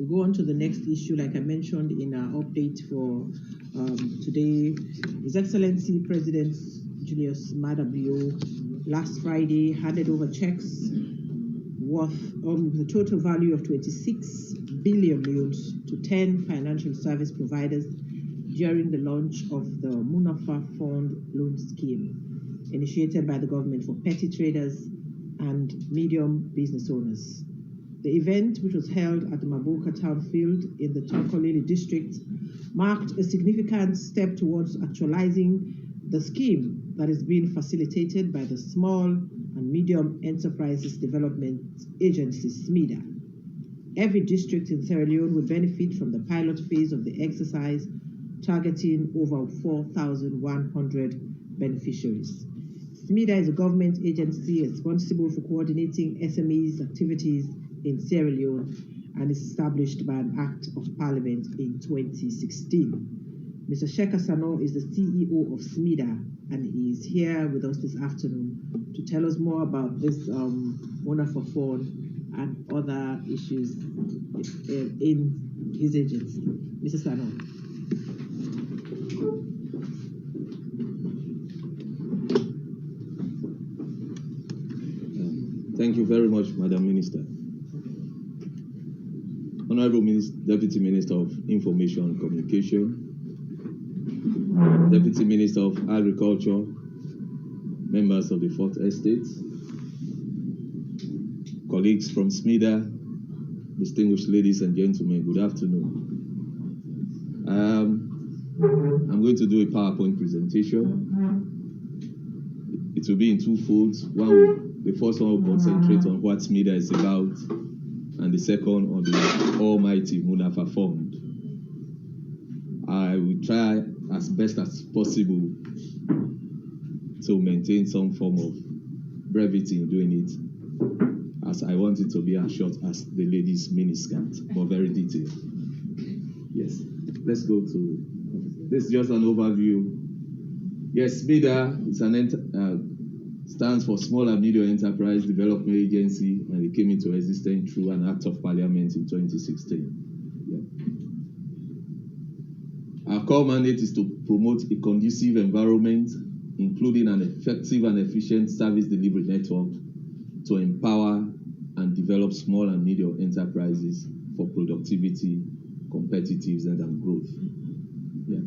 We go on to the next issue, like I mentioned in our update for today. His Excellency President Julius Maada Bio last Friday handed over checks worth the total value of 26 billion loans to 10 financial service providers during the launch of the Munafa Fund loan scheme, initiated by the government for petty traders and medium business owners. The event, which was held at the Maboka Town Field in the Tongolele district, marked a significant step towards actualizing the scheme that is being facilitated by the Small and Medium Enterprises Development Agency, SMEDA. Every district in Sierra Leone will benefit from the pilot phase of the exercise, targeting over 4,100 beneficiaries. SMEDA is a government agency responsible for coordinating SMEs activities in Sierra Leone and is established by an Act of Parliament in 2016. Mr. Sheka Sano is the CEO of SMEDA, and he is here with us this afternoon to tell us more about this Munafa Fund and other issues in his agency. Mr. Sano. Thank you very much, Madam Minister. Honorable Deputy Minister of Information and Communication, Deputy Minister of Agriculture, members of the Fourth Estate, colleagues from SMEDA, distinguished ladies and gentlemen, good afternoon. I'm going to do a PowerPoint presentation. It will be in two folds. The first one will concentrate on what SMEDA is about, and the second on the almighty Munafa Fund. I will try as best as possible to maintain some form of brevity in doing it, as I want it to be as short as the lady's miniskirt, but very detailed. Yes, let's go to this. Is just an overview. Yes, SMEDA is stands for Small and Medium Enterprise Development Agency, and it came into existence through an Act of Parliament in 2016. Yeah. Our core mandate is to promote a conducive environment, including an effective and efficient service delivery network, to empower and develop small and medium enterprises for productivity, competitiveness, and growth. Yeah.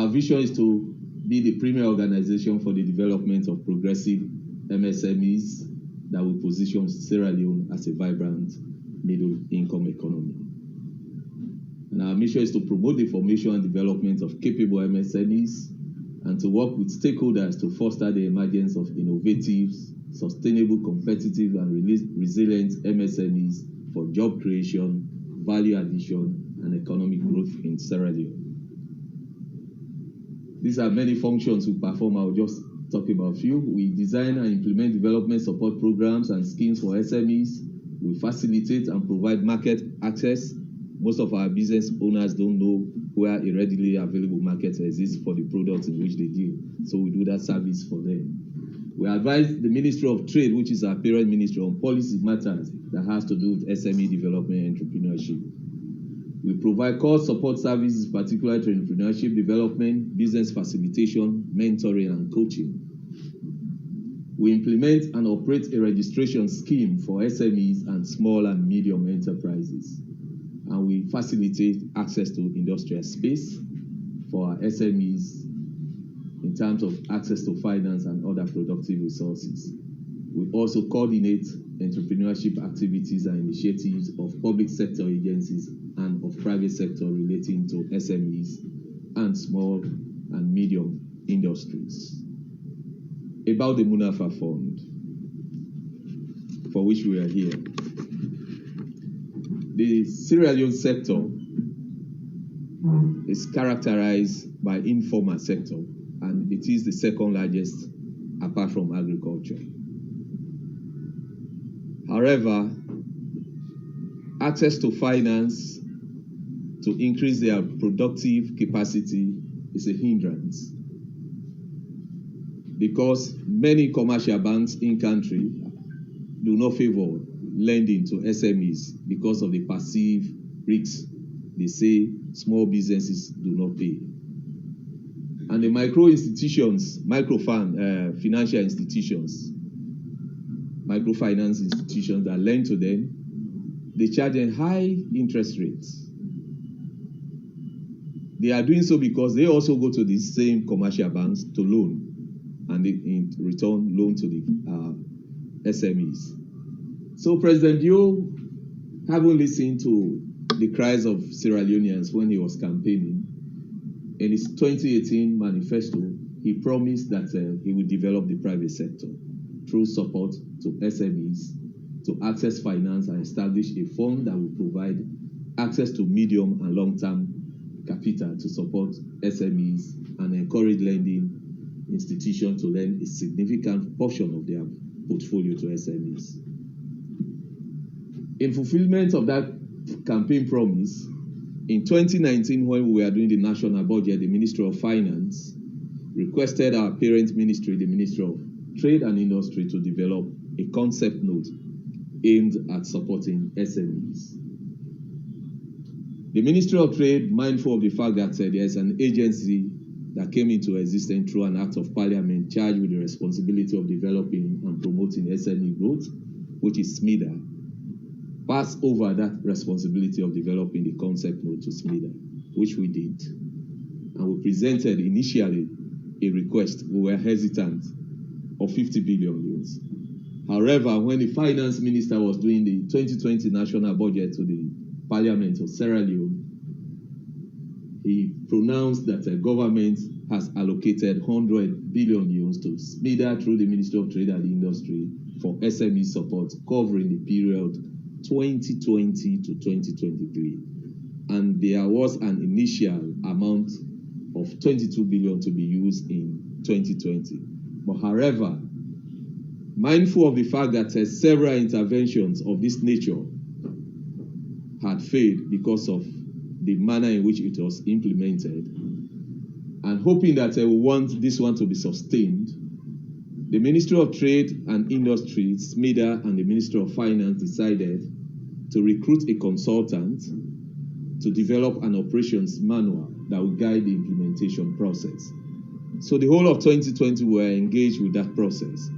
Our vision is to be the premier organization for the development of progressive MSMEs that will position Sierra Leone as a vibrant middle-income economy. And our mission is to promote the formation and development of capable MSMEs and to work with stakeholders to foster the emergence of innovative, sustainable, competitive, and resilient MSMEs for job creation, value addition, and economic growth in Sierra Leone. These are many functions we perform. I'll just talk about a few. We design and implement development support programs and schemes for SMEs. We facilitate and provide market access. Most of our business owners don't know where a readily available market exists for the products in which they deal. So we do that service for them. We advise the Ministry of Trade, which is our parent ministry, on policy matters that has to do with SME development and entrepreneurship. We provide core support services, particularly to entrepreneurship development, business facilitation, mentoring, and coaching. We implement and operate a registration scheme for SMEs and small and medium enterprises. And we facilitate access to industrial space for our SMEs in terms of access to finance and other productive resources. We also coordinate entrepreneurship activities and initiatives of public sector agencies and of private sector relating to SMEs and small and medium industries. About the Munafa Fund, for which we are here. The Sierra Leone sector is characterized by informal sector, and it is the second largest apart from agriculture. However, access to finance to increase their productive capacity is a hindrance, because many commercial banks in country do not favor lending to SMEs because of the perceived risks. They say small businesses do not pay. And the financial institutions, microfinance institutions that lend to them, they charge a high interest rates. They are doing so because they also go to these same commercial banks to loan, and they in return loan to the SMEs. So President Bio, having listened to the cries of Sierra Leoneans when he was campaigning, in his 2018 manifesto, he promised that he would develop the private sector through support to SMEs, to access finance and establish a fund that will provide access to medium and long-term capital to support SMEs and encourage lending institutions to lend a significant portion of their portfolio to SMEs. In fulfillment of that campaign promise, in 2019, when we were doing the national budget, the Ministry of Finance requested our parent ministry, the Ministry of Trade and Industry, to develop a concept note aimed at supporting SMEs. The Ministry of Trade, mindful of the fact that there is an agency that came into existence through an act of parliament charged with the responsibility of developing and promoting SME growth, which is SMIDA, passed over that responsibility of developing the concept note to SMIDA, which we did. And we presented initially a request, we were hesitant, of 50 billion euros. However, when the finance minister was doing the 2020 national budget to the Parliament of Sierra Leone, he pronounced that the government has allocated 100 billion euros to SMIDA through the Ministry of Trade and Industry for SME support covering the period 2020 to 2023. And there was an initial amount of 22 billion to be used in 2020. But however, mindful of the fact that several interventions of this nature had failed because of the manner in which it was implemented, and hoping that we want this one to be sustained, the Ministry of Trade and Industry, SMIDA, and the Ministry of Finance decided to recruit a consultant to develop an operations manual that will guide the implementation process. So the whole of 2020 we were engaged with that process.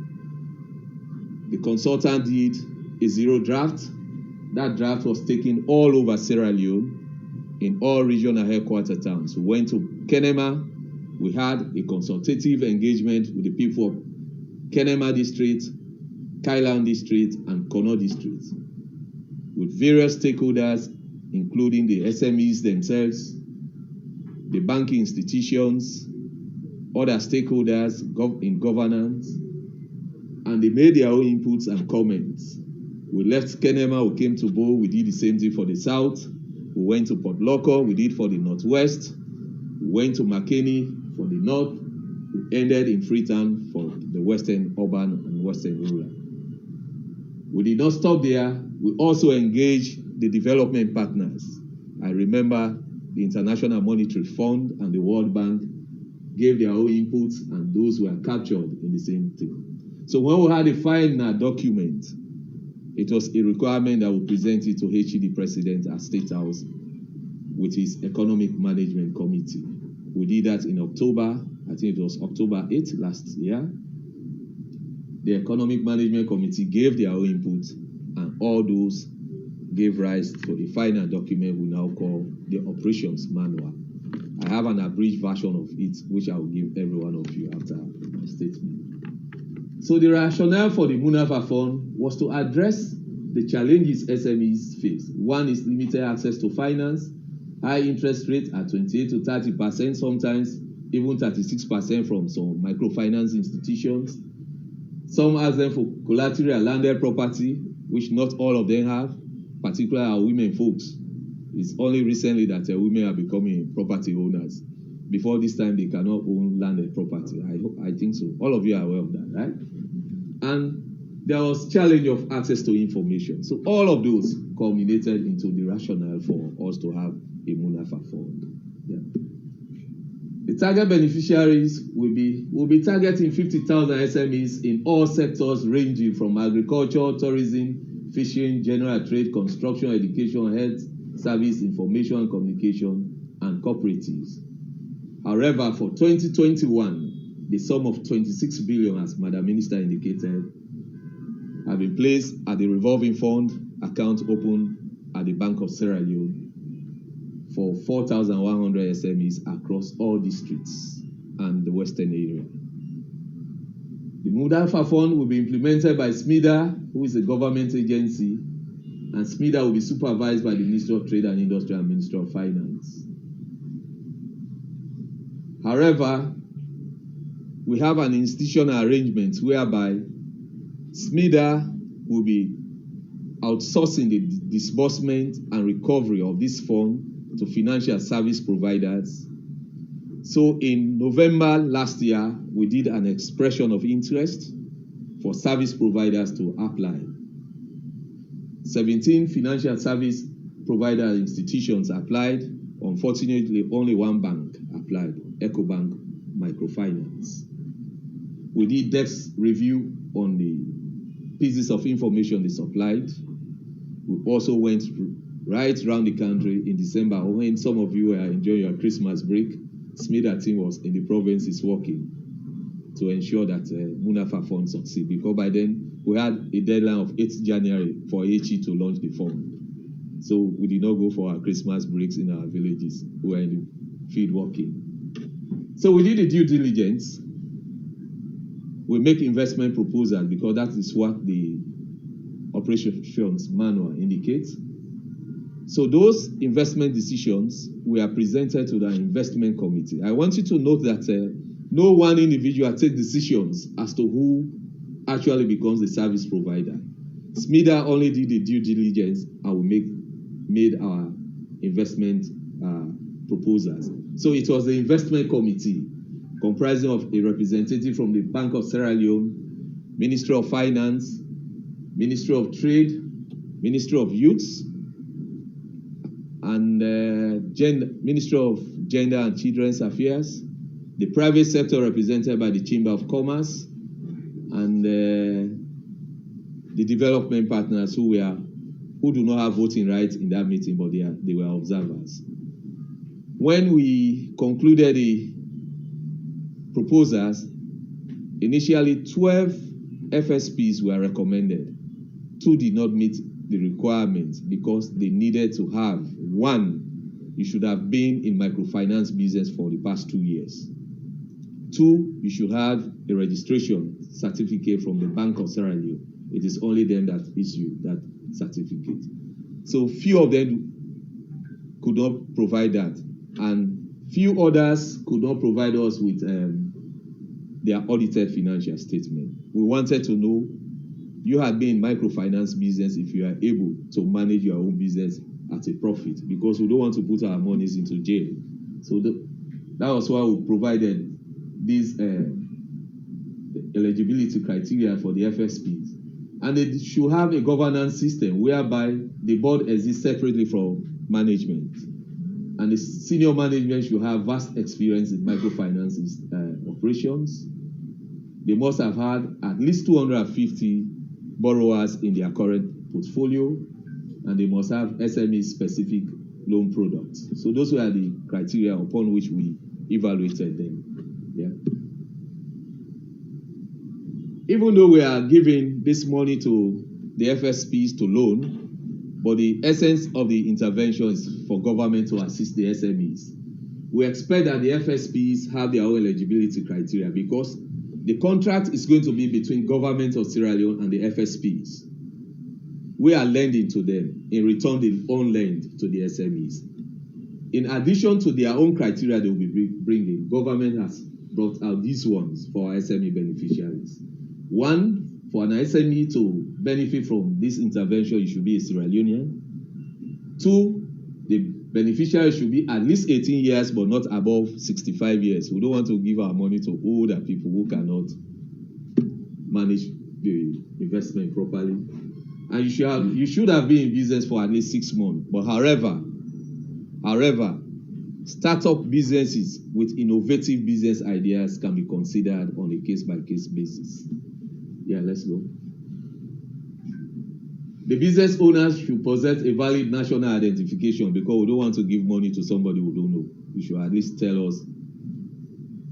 The consultant did a zero draft. That draft was taken all over Sierra Leone in all regional headquarter towns. We went to Kenema. We had a consultative engagement with the people of Kenema District, Kailan District, and Kono District, with various stakeholders, including the SMEs themselves, the banking institutions, other stakeholders in governance, and they made their own inputs and comments. We left Kenema, we came to Bo, we did the same thing for the south. We went to Port Loko, we did for the northwest. We went to Makeni for the north. We ended in Freetown for the western urban and western rural. We did not stop there. We also engaged the development partners. I remember the International Monetary Fund and the World Bank gave their own inputs, and those were captured in the same thing. So when we had a final document, it was a requirement that we present it to HED President at State House with his Economic Management Committee. We did that in October. I think it was October 8th last year. The Economic Management Committee gave their own input, and all those gave rise to a final document we now call the Operations Manual. I have an abridged version of it, which I will give every one of you after my statement. So the rationale for the Munafa Fund was to address the challenges SMEs face. One is limited access to finance, high interest rates at 28 to 30%, sometimes even 36% from some microfinance institutions. Some ask them for collateral and landed property, which not all of them have, particularly our women folks. It's only recently that women are becoming property owners. Before this time, they cannot own landed property. I think so. All of you are aware of that, right? And there was challenge of access to information. So all of those culminated into the rationale for us to have a Munafa Fund. Yeah. The target beneficiaries will be targeting 50,000 SMEs in all sectors ranging from agriculture, tourism, fishing, general trade, construction, education, health, service, information and communication, and cooperatives. However, for 2021, the sum of 26 billion, as Madam Minister indicated, have been placed at the revolving fund account open at the Bank of Sierra Leone for 4,100 SMEs across all districts and the western area. The Mudafa Fund will be implemented by SMIDA, who is a government agency, and SMIDA will be supervised by the Ministry of Trade and Industry and Ministry of Finance. However, we have an institutional arrangement whereby SMIDA will be outsourcing the disbursement and recovery of this fund to financial service providers. So in November last year, we did an expression of interest for service providers to apply. 17 financial service provider institutions applied. Unfortunately, only one bank applied, EcoBank Microfinance. We did depth review on the pieces of information they supplied. We also went right around the country in December when some of you were enjoying your Christmas break. SMIDA team was in the provinces working to ensure that Munafa Fund succeed, because by then we had a deadline of 8th January for HE to launch the fund. So we did not go for our Christmas breaks in our villages. We were in the field working. So we did the due diligence. We make investment proposals because that is what the operations manual indicates. So those investment decisions were presented to the investment committee. I want you to note that no one individual takes decisions as to who actually becomes the service provider. SMIDA only did the due diligence and we made our investment proposals. So it was the investment committee comprising of a representative from the Bank of Sierra Leone, Ministry of Finance, Ministry of Trade, Ministry of Youth, and Ministry of Gender and Children's Affairs, the private sector represented by the Chamber of Commerce, and the development partners who do not have voting rights in that meeting, but they were observers. When we concluded the proposals, initially 12 FSPs were recommended. 2 did not meet the requirements because they needed to have, 1, you should have been in microfinance business for the past 2 years. 2, you should have a registration certificate from the Bank of Sierra Leone. It is only them that issue that certificate. So few of them could not provide that, and few others could not provide us with their audited financial statement. We wanted to know, you had been in microfinance business if you are able to manage your own business at a profit, because we don't want to put our monies into jail. So that was why we provided these eligibility criteria for the FSPs. And they should have a governance system whereby the board exists separately from management. And the senior management should have vast experience in microfinance operations. They must have had at least 250 borrowers in their current portfolio, and they must have SME-specific loan products. So those were the criteria upon which we evaluated them. Yeah. Even though we are giving this money to the FSPs to loan, but the essence of the intervention is for government to assist the SMEs. We expect that the FSPs have their own eligibility criteria because the contract is going to be between government of Sierra Leone and the FSPs. We are lending to them. In return, they own lend to the SMEs. In addition to their own criteria they will be bringing, government has brought out these ones for our SME beneficiaries. 1, for an SME to benefit from this intervention, you should be a Sierra Leonean. 2, the beneficiary should be at least 18 years, but not above 65 years. We don't want to give our money to older people who cannot manage the investment properly. And you should have been in business for at least 6 months. But however, startup businesses with innovative business ideas can be considered on a case-by-case basis. Yeah, let's go. The business owners should possess a valid national identification, because we don't want to give money to somebody we don't know. You should at least tell us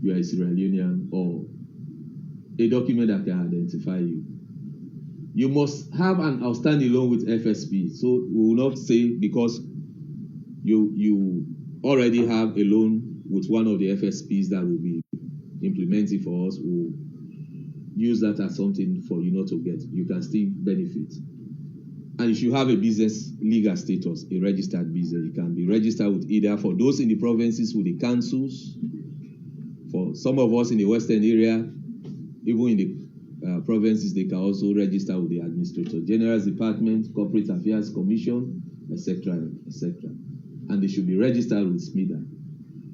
you are a Sierra Leonean, or a document that can identify you. You must have an outstanding loan with FSP. So we will not say because you already have a loan with one of the FSPs that will be implementing for us, we'll use that as something for you not to get. You can still benefit. And you should have a business legal status, a registered business. You can be registered with either, for those in the provinces, with the councils. For some of us in the Western area, even in the provinces, they can also register with the Administrator General's Department, Corporate Affairs Commission, etc., etc. And they should be registered with SMIDA.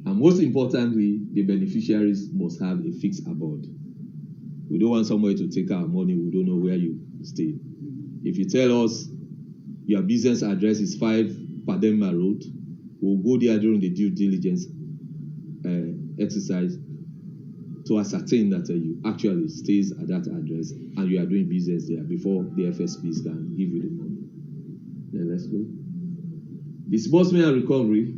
And most importantly, the beneficiaries must have a fixed abode. We don't want somebody to take our money, we don't know where you stay. If you tell us your business address is 5 Pademba Road, we'll go there during the due diligence exercise to ascertain that you actually stays at that address and you are doing business there before the FSPs can give you the money. Then let's go. Disbursement and recovery.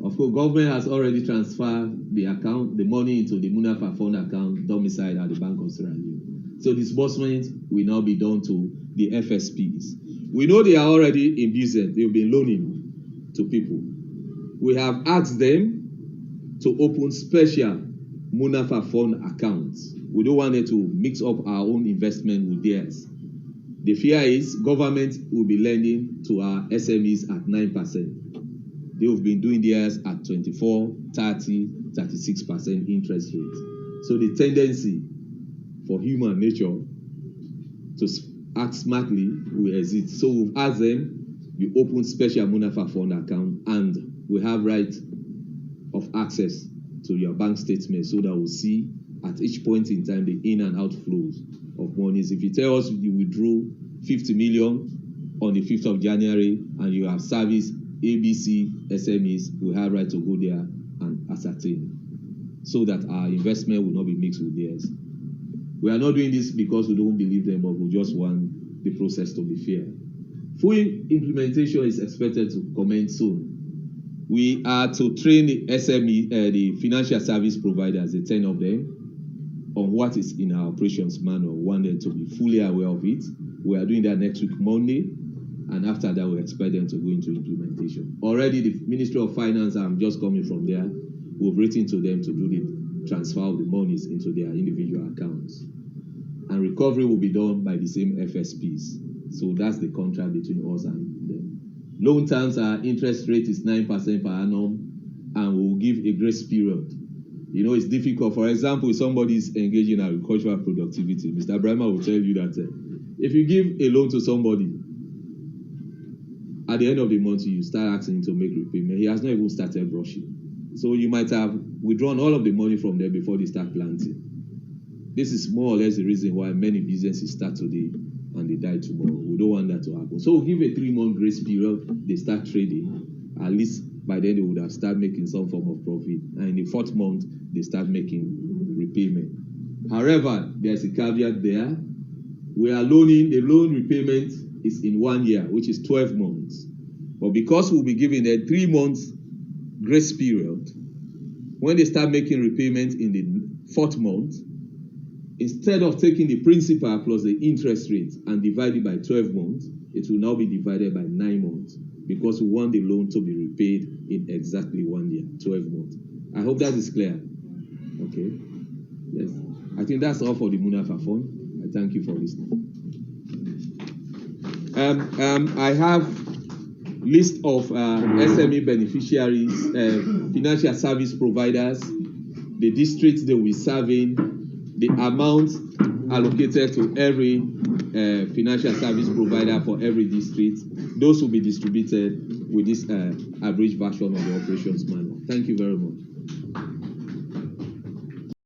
Of course, government has already transferred the money into the Munafa Fund account domiciled at the Bank of Sierra Leone. So disbursement will now be done to the FSPs. We know they are already in business. They've been loaning to people. We have asked them to open special Munafa Fund accounts. We don't want them to mix up our own investment with theirs. The fear is government will be lending to our SMEs at 9%. They have been doing theirs at 24, 30, 36% interest rate. So the tendency for human nature to act smartly will exist. So we've asked them, you open special Munafa Fund account and we have right of access to your bank statement so that we'll see at each point in time the in and out flows of monies. If you tell us you withdrew 50 million on the 5th of January and you have serviced ABC SMEs, we have right to go there and ascertain so that our investment will not be mixed with theirs. We are not doing this because we don't believe them, but we just want the process to be fair. Full implementation is expected to commence soon. We are to train the SME, the financial service providers, the 10 of them, on what is in our operations manual. We want them to be fully aware of it. We are doing that next week, Monday, and after that, we expect them to go into implementation. Already, the Ministry of Finance, I'm just coming from there, we've written to them to do the transfer of the monies into their individual accounts. And recovery will be done by the same FSPs. So that's the contract between us and them. Loan terms, our interest rate is 9% per annum, and we will give a grace period. You know, it's difficult. For example, if somebody is engaged in agricultural productivity, Mr. Brahma will tell you that if you give a loan to somebody, at the end of the month, you start asking him to make repayment. He has not even started brushing. So you might have withdrawn all of the money from them before they start planting. This is more or less the reason why many businesses start today and they die tomorrow. We don't want that to happen. So we'll give a 3-month grace period. They start trading. At least by then they would have started making some form of profit. And in the 4th month, they start making repayment. However, there's a caveat there. We are loaning, the loan repayment is in 1 year, which is 12 months. But because we'll be giving a 3 months grace period, when they start making repayment in the 4th month, instead of taking the principal plus the interest rate and divide it by 12 months, it will now be divided by 9 months because we want the loan to be repaid in exactly 1 year, 12 months. I hope that is clear. Okay. Yes. I think that's all for the Munafa Fund. I thank you for listening. I have list of SME beneficiaries, financial service providers, the districts they will be serving, the amount allocated to every financial service provider for every district. Those will be distributed with this average version of the operations manual. Thank you very much.